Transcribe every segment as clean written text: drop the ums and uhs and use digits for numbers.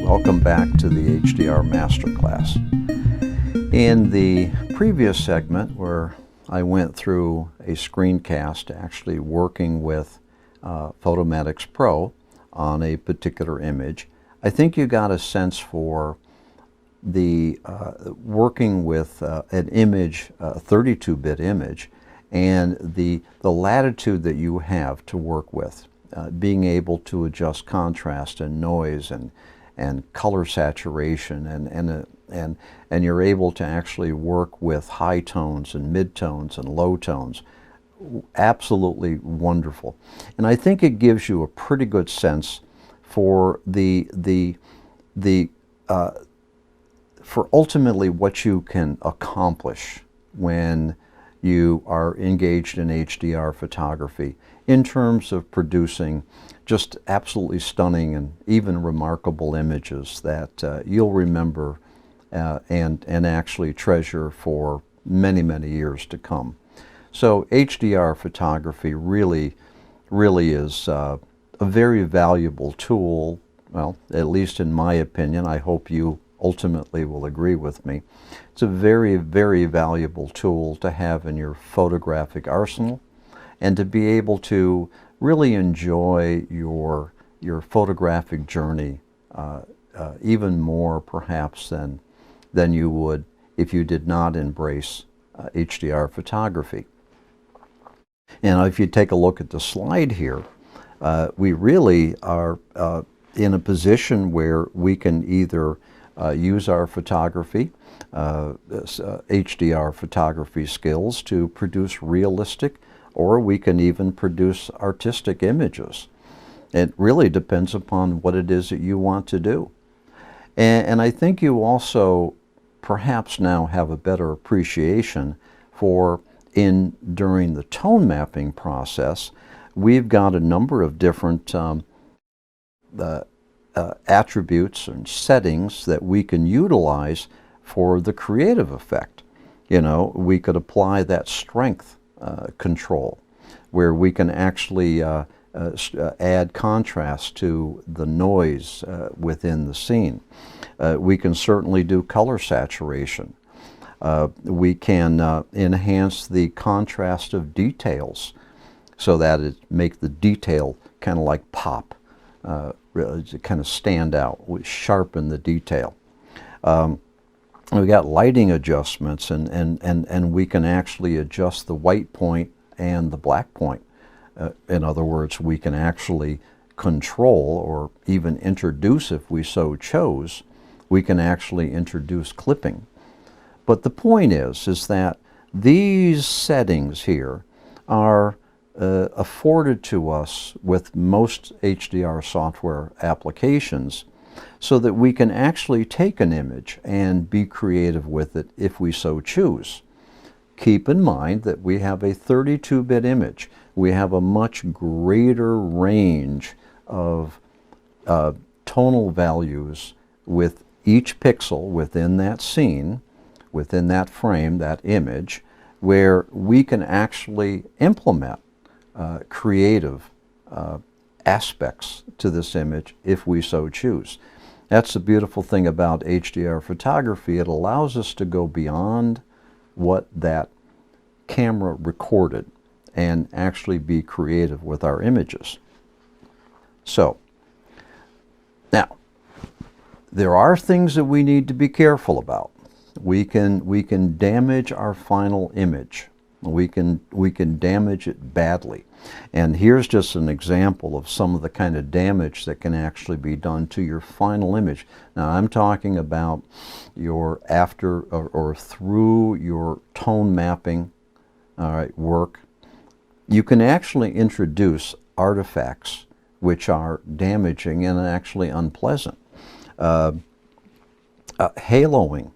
Welcome back to the HDR Masterclass. In the previous segment where I went through a screencast actually working with Photomatix Pro on a particular image, I think you got a sense for the working with an image, a 32-bit image, and the latitude that you have to work with, being able to adjust contrast and noise and color saturation, and you're able to actually work with high tones and mid-tones and low tones. Absolutely wonderful. And I think it gives you a pretty good sense for for ultimately what you can accomplish when you are engaged in HDR photography in terms of producing just absolutely stunning and even remarkable images that you'll remember and actually treasure for many, many years to come. So HDR photography really is a very valuable tool. Well, at least in my opinion. I hope you ultimately will agree with me. It's a very, very valuable tool to have in your photographic arsenal, and to be able to really enjoy your photographic journey even more perhaps than you would if you did not embrace HDR photography. And if you take a look at the slide here, we really are in a position where we can either use our photography, HDR photography skills to produce realistic, or we can even produce artistic images. It really depends upon what it is that you want to do. And I think you also perhaps now have a better appreciation for during the tone mapping process, we've got a number of different attributes and settings that we can utilize for the creative effect. You know, we could apply that strength control, where we can actually add contrast to the noise within the scene. We can certainly do color saturation. We can enhance the contrast of details so that it make the detail kind of like pop, really to kind of stand out, sharpen the detail. We got lighting adjustments, and we can actually adjust the white point and the black point. In other words, we can actually control or even introduce, if we so chose, we can actually introduce clipping. But the point is that these settings here are afforded to us with most HDR software applications, so that we can actually take an image and be creative with it if we so choose. Keep in mind that we have a 32-bit image. We have a much greater range of tonal values with each pixel within that scene, within that frame, that image, where we can actually implement creative aspects to this image if we so choose. That's the beautiful thing about HDR photography. It allows us to go beyond what that camera recorded and actually be creative with our images. So, now, there are things that we need to be careful about. We can damage our final image. We can damage it badly. And here's just an example of some of the kind of damage that can actually be done to your final image. Now, I'm talking about your after or through your tone mapping, all right, work. You can actually introduce artifacts which are damaging and actually unpleasant. Haloing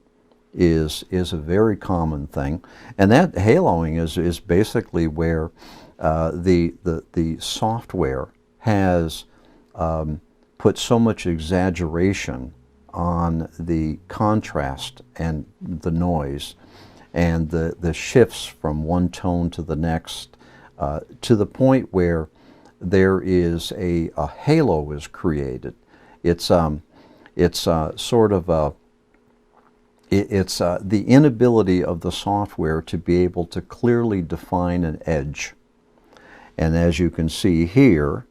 is a very common thing, and that haloing is basically where the software has put so much exaggeration on the contrast and the noise, and the shifts from one tone to the next, to the point where there is a halo is created. It's sort of a it's the inability of the software to be able to clearly define an edge. And as you can see here,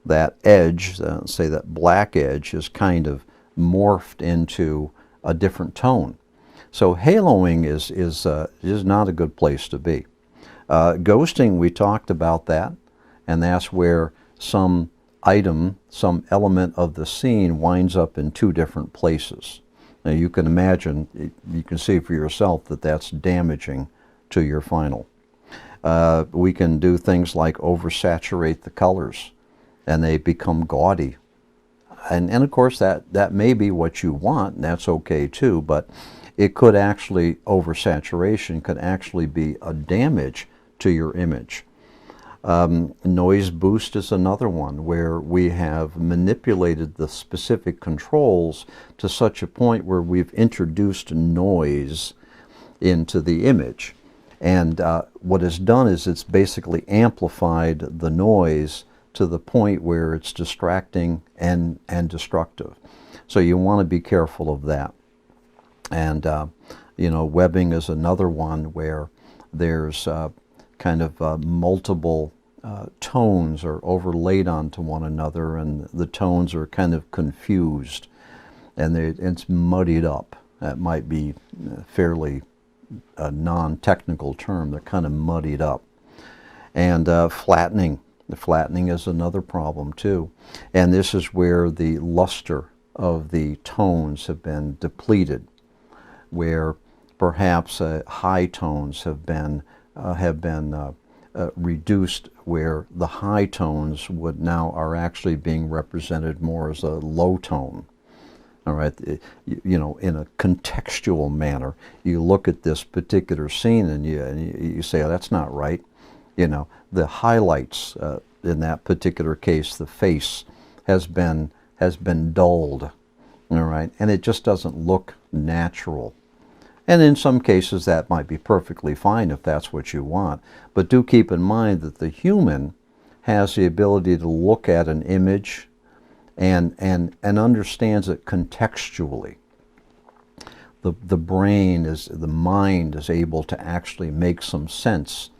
that edge, say that black edge, is kind of morphed into a different tone. So haloing is not a good place to be. Ghosting, we talked about that, and that's where some item, some element of the scene winds up in two different places. Now you can imagine, you can see for yourself that that's damaging to your final. We can do things like oversaturate the colors and they become gaudy. And of course that may be what you want, and that's okay too, but it could actually, oversaturation could actually be a damage to your image. Noise boost is another one where we have manipulated the specific controls to such a point where we've introduced noise into the image. And what it's done is it's basically amplified the noise to the point where it's distracting and destructive. So you want to be careful of that. And you know, webbing is another one where there's kind of multiple tones are overlaid onto one another, and the tones are kind of confused, and it's muddied up. That might be fairly a non-technical term. They're kind of muddied up. And flattening. The flattening is another problem too. And this is where the luster of the tones have been depleted, where perhaps high tones have been reduced, where the high tones are actually being represented more as a low tone. All right, you know, in a contextual manner, you look at this particular scene and you say, oh, that's not right. You know, the highlights in that particular case, the face has been dulled. All right, and it just doesn't look natural. And in some cases that might be perfectly fine if that's what you want. But do keep in mind that the human has the ability to look at an image and understands it contextually. The mind is able to actually make some sense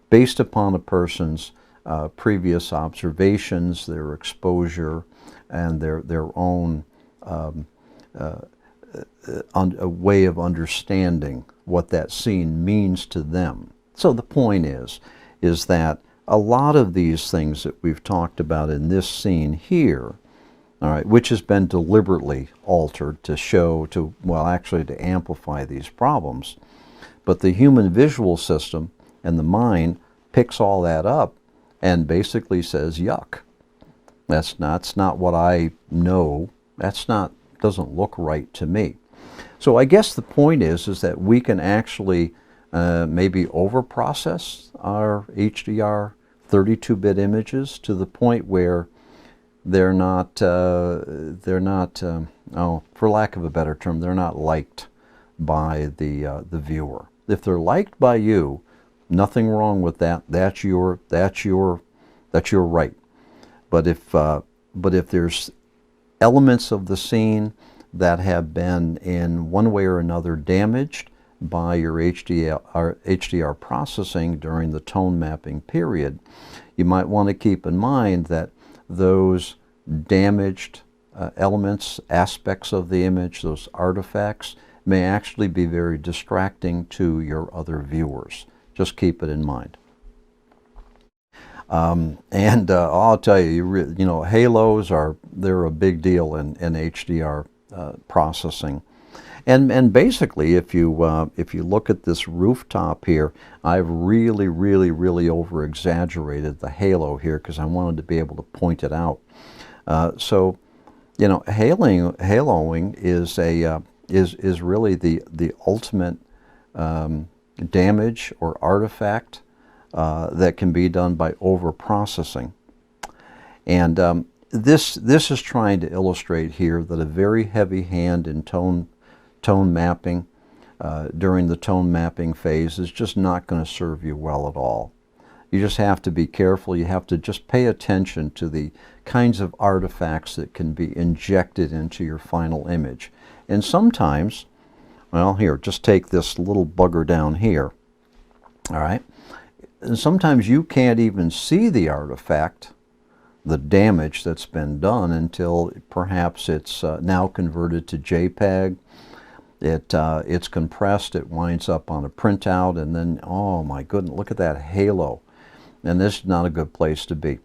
based upon a person's previous observations, their exposure, and their own a way of understanding what that scene means to them. So the point is that a lot of these things that we've talked about in this scene here, all right, which has been deliberately altered to to amplify these problems, but the human visual system and the mind picks all that up and basically says, yuck, that's not what I know, doesn't look right to me. So I guess the point is that we can actually maybe over-process our HDR 32-bit images to the point where they're not, for lack of a better term, they're not liked by the viewer. If they're liked by you, nothing wrong with that. That's your right. But if there's elements of the scene that have been in one way or another damaged by your HDR processing during the tone mapping period, you might want to keep in mind that those damaged elements, aspects of the image, those artifacts, may actually be very distracting to your other viewers. Just keep it in mind. I'll tell you, you know, halos they're a big deal in HDR processing, and basically, if you look at this rooftop here, I've really over exaggerated the halo here because I wanted to be able to point it out. So, you know, haloing is really the ultimate damage or artifact that can be done by over-processing. And this is trying to illustrate here that a very heavy hand in tone mapping during the tone mapping phase is just not going to serve you well at all. You just have to be careful. You have to just pay attention to the kinds of artifacts that can be injected into your final image. And sometimes, well, here, just take this little bugger down here, all right? And sometimes you can't even see the artifact, the damage that's been done, until perhaps it's now converted to JPEG. It's compressed, it winds up on a printout, and then, oh my goodness, look at that halo. And this is not a good place to be.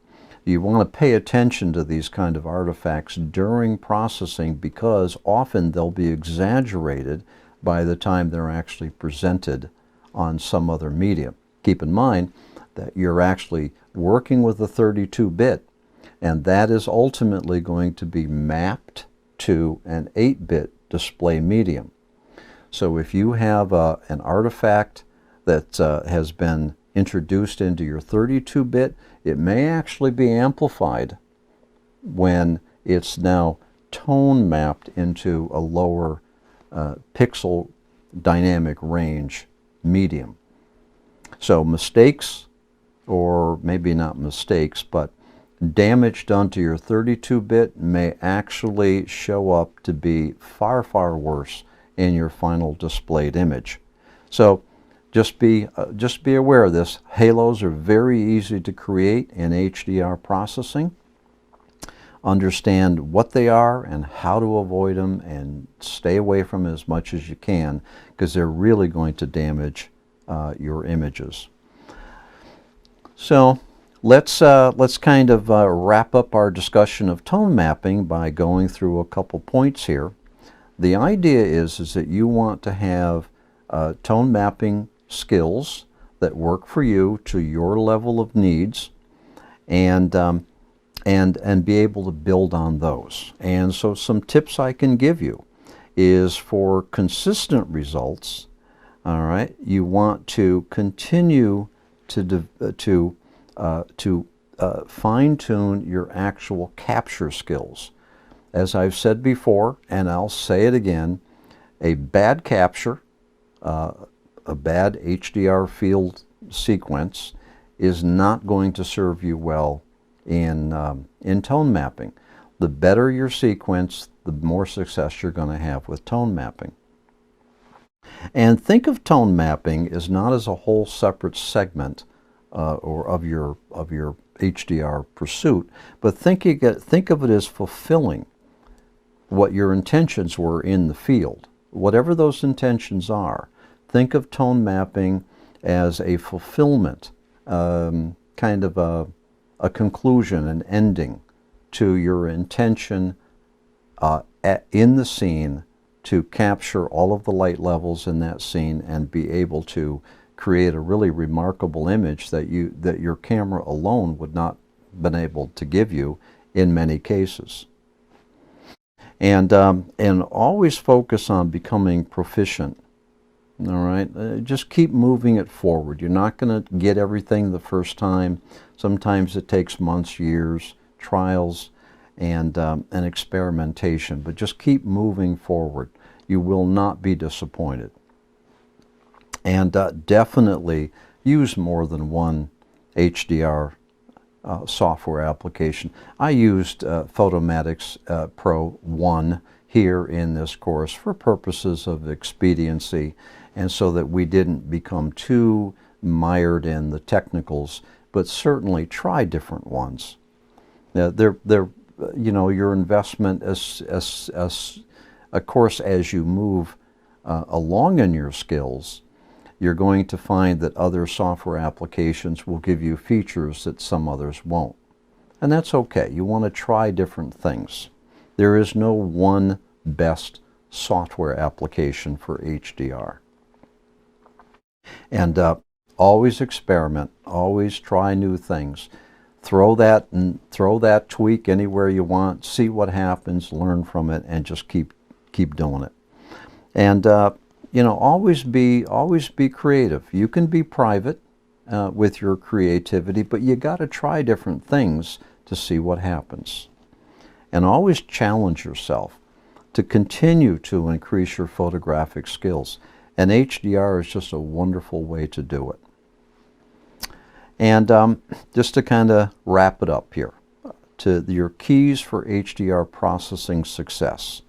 You want to pay attention to these kind of artifacts during processing, because often they'll be exaggerated by the time they're actually presented on some other medium. Keep in mind that you're actually working with a 32-bit, and that is ultimately going to be mapped to an 8-bit display medium. So if you have an artifact that has been introduced into your 32-bit, it may actually be amplified when it's now tone mapped into a lower pixel dynamic range medium. So mistakes, or maybe not mistakes, but damage done to your 32-bit may actually show up to be far, far worse in your final displayed image. So just be aware of this. Halos are very easy to create in HDR processing. Understand what they are and how to avoid them, and stay away from them as much as you can, because they're really going to damage your images. So let's kind of wrap up our discussion of tone mapping by going through a couple points here. The idea is that you want to have tone mapping skills that work for you to your level of needs, and be able to build on those. And so some tips I can give you is, for consistent results, all right, you want to continue to fine-tune your actual capture skills. As I've said before, and I'll say it again, a bad capture, a bad HDR field sequence is not going to serve you well in tone mapping. The better your sequence, the more success you're going to have with tone mapping. And think of tone mapping as not as a whole separate segment or of your HDR pursuit, but think of it as fulfilling what your intentions were in the field. Whatever those intentions are, think of tone mapping as a fulfillment, kind of a conclusion, an ending to your intention in the scene, to capture all of the light levels in that scene and be able to create a really remarkable image that your camera alone would not been able to give you in many cases. And always focus on becoming proficient. All right, just keep moving it forward. You're not going to get everything the first time. Sometimes it takes months, years, trials, and experimentation. But just keep moving forward. You will not be disappointed. And definitely use more than one HDR software application. I used Photomatix Pro 1 here in this course for purposes of expediency, and so that we didn't become too mired in the technicals, but certainly try different ones. They're you know, your investment of course, as you move along in your skills, you're going to find that other software applications will give you features that some others won't. And that's okay. You want to try different things. There is no one best software application for HDR. And always experiment, always try new things. Throw that tweak anywhere you want, see what happens, learn from it, and just keep doing it. And you know, always be creative. You can be private with your creativity, but you got to try different things to see what happens. And always challenge yourself to continue to increase your photographic skills. And HDR is just a wonderful way to do it. And just to kind of wrap it up here, to your keys for HDR processing success.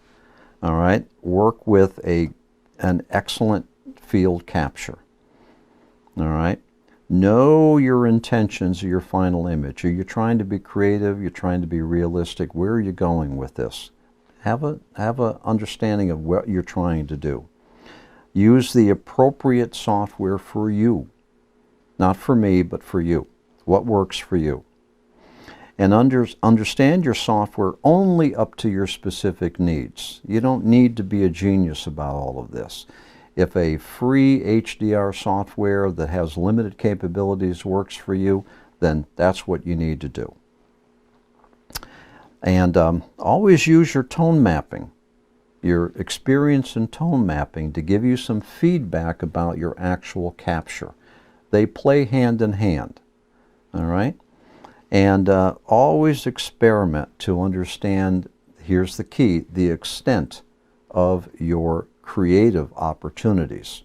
All right, work with an excellent field capture. All right, know your intentions of your final image. Are you trying to be creative? You're trying to be realistic? Where are you going with this? Have a understanding of what you're trying to do. Use the appropriate software for you. Not for me, but for you. What works for you. And understand your software only up to your specific needs. You don't need to be a genius about all of this. If a free HDR software that has limited capabilities works for you, then that's what you need to do. And always use your tone mapping, your experience in tone mapping, to give you some feedback about your actual capture. They play hand in hand, all right? And always experiment to understand, here's the key, the extent of your creative opportunities.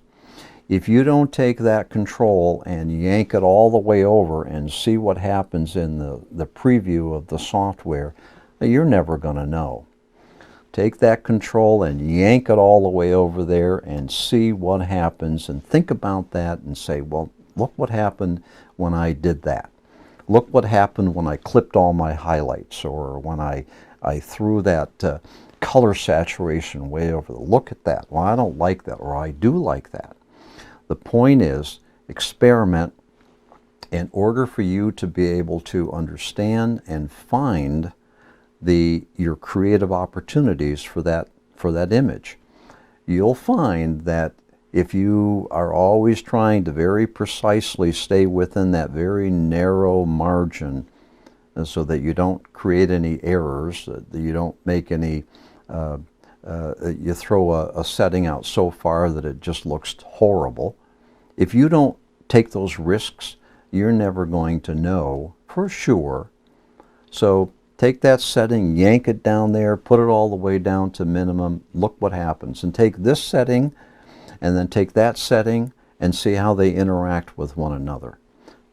If you don't take that control and yank it all the way over and see what happens in the preview of the software, you're never going to know. Take that control and yank it all the way over there and see what happens, and think about that and say, well, look what happened when I did that. Look what happened when I clipped all my highlights, or when I threw that color saturation way over. Look at that. Well, I don't like that, or I do like that. The point is, experiment in order for you to be able to understand and find your creative opportunities for that image. You'll find that if you are always trying to very precisely stay within that very narrow margin, so that you don't create any errors, that you don't make any, you throw a setting out so far that it just looks horrible. If you don't take those risks, you're never going to know for sure. So take that setting, yank it down there, put it all the way down to minimum, look what happens. And take this setting, and then take that setting, and see how they interact with one another.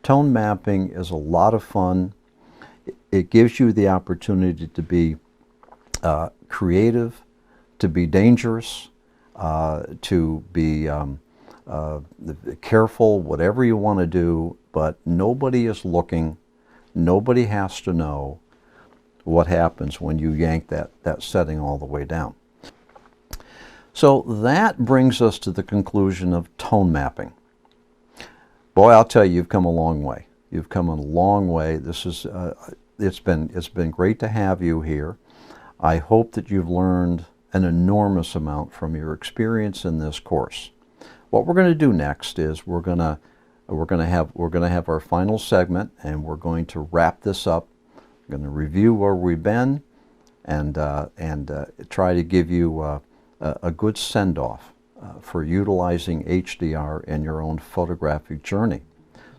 Tone mapping is a lot of fun. It gives you the opportunity to be creative, to be dangerous, to be careful, whatever you want to do, but nobody is looking. Nobody has to know what happens when you yank that setting all the way down. So that brings us to the conclusion of tone mapping. Boy, I'll tell you, you've come a long way. You've come a long way. This is it's been great to have you here. I hope that you've learned an enormous amount from your experience in this course. What we're going to do next is we're going to have our final segment, and we're going to wrap this up. We're going to review where we've been, and try to give you a good send-off for utilizing HDR in your own photographic journey.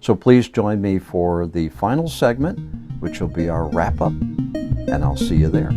So please join me for the final segment, which will be our wrap-up, and I'll see you there.